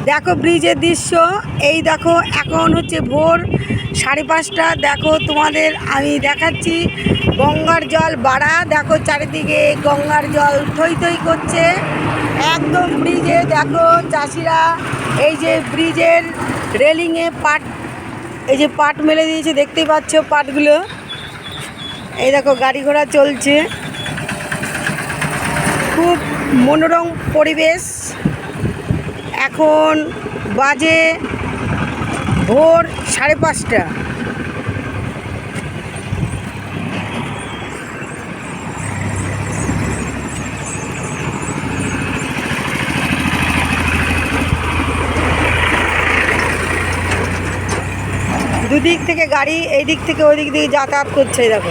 দেখো ব্রিজের দৃশ্য। এই দেখো এখন হচ্ছে ভোর 5:30। দেখো তোমাদের আমি দেখাচ্ছি গঙ্গার জল বাড়া। দেখো চারিদিকে গঙ্গার জল থই থই করছে একদম ব্রিজে। দেখো চাষিরা এই যে ব্রিজের রেলিংয়ে পাট, এই যে পাট মেলে দিয়েছে, দেখতেই পাচ্ছ পাটগুলো। এই দেখো গাড়ি ঘোড়া চলছে, খুব মনোরম পরিবেশ। এখন বাজে ভোর 5:30। দুদিক থেকে গাড়ি এই দিক থেকে ওই দিক দিয়ে যাতায়াত করছে। দেখো